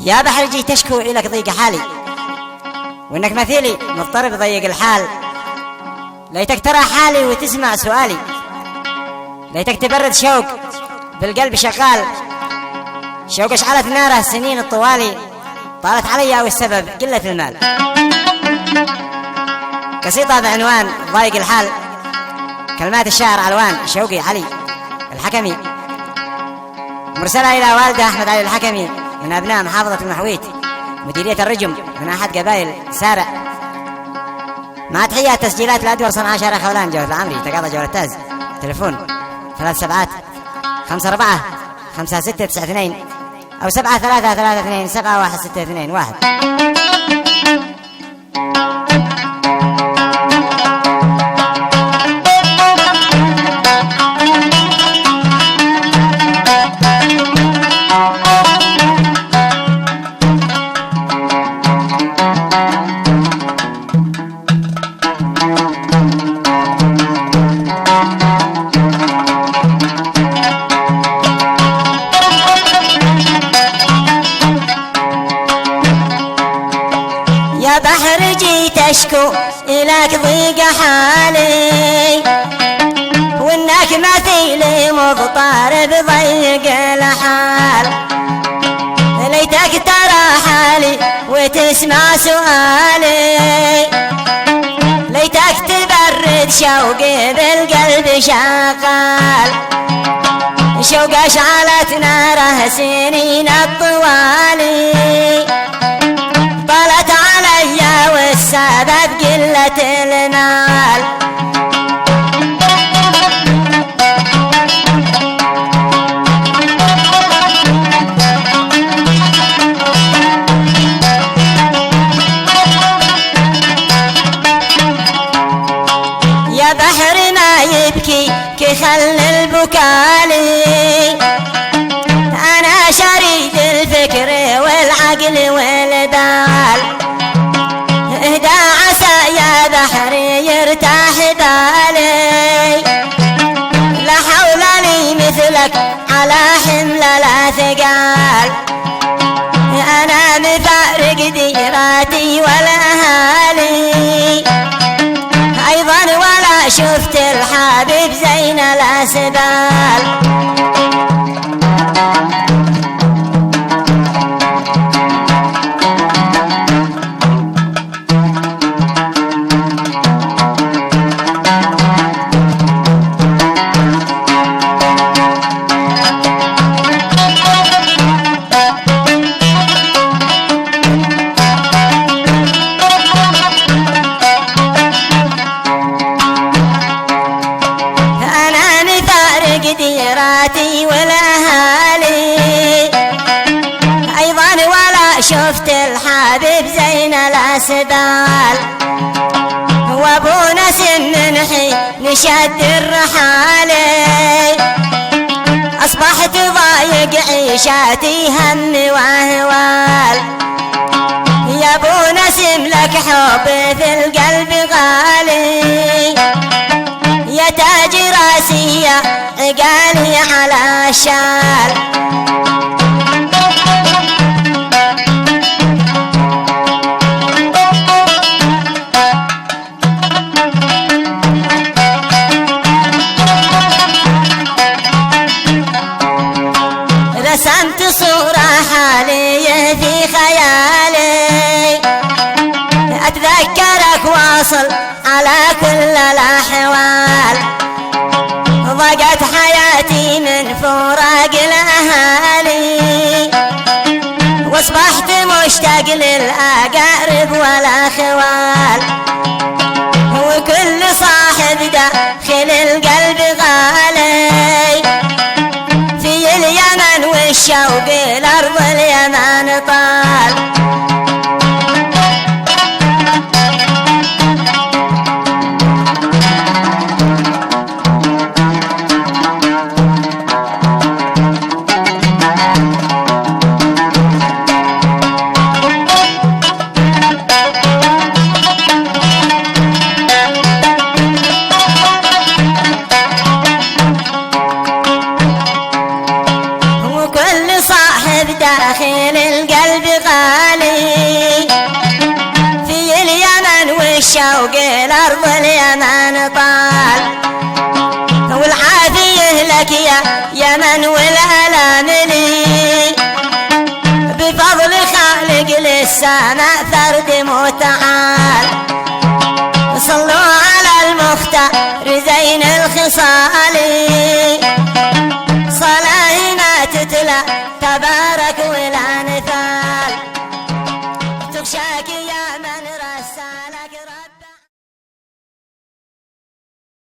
يا بحر جيت تشكو إلك ضيق حالي، وإنك مثيلي مضطرب ضيق الحال. ليتك ترى حالي وتسمع سؤالي، ليتك تبرد شوق بالقلب شغال، شوق اشعلت ناره السنين الطوالي، طالت علي والسبب قلة المال. قصيدة بعنوان ضايق الحال، كلمات الشاعر علوان شوقي علي الحكمي، مرسلة إلى والده أحمد علي الحكمي من أبناء محافظة المحويت مديرية الرجم من أحد قبائل سارع، مع تحيات تسجيلات الأدور صنعاء شارع خولان جوهر العمري تقاضى جوهر التاز. تليفون 37 54 5692 أو 7332 71621. يا بحر جيت أشكو إلك ضيق حالي، وإنك مثيلي مضطرب ضيق الحال. ليتك ترى حالي وتسمع سؤالي، ليتك تبرد شوقي بالقلب شغال، شوق اشعلت ناره سنين الطوالي، طالت علي والسبب قلة المال. يا بحر ما يبكي كخل البكالي، أنا شريك الفكر والعقل والبال. اهدى عسى يا بحر يرتاح بالي، لا حول لي مثلك على حمل لا ثقال. أنا مفارق ديراتي والأهالي أيضا، ولا شفت الحبيب زين الأسبال. ديراتي والأهالي أيضا، ولا شفت الحبيب زين الأسبال. وابو نسم من حين نشد الرحالي، أصبحت ضايق عيشاتي هم وأهوال. يا ابو نسم لك حب في القلب غالي، يا تاج راسي يا عقالي على الشال. رسمت صورة حالية في خيالي، أتذكرك واصل على كل الأحوال. ضاقت حياتي من فراق الأهالي، واصبحت مشتاق للأقارب والأخوال. وكل صاحب داخل القلب غالي، في اليمن والشوق الأرض اليمن طال. داخل القلب شوقي الأرض اليمن طال، والعافية لك يا يمن والألام لي، بفضل خالق للسماء فرد متعال. صلوا على المختار زين الخصال،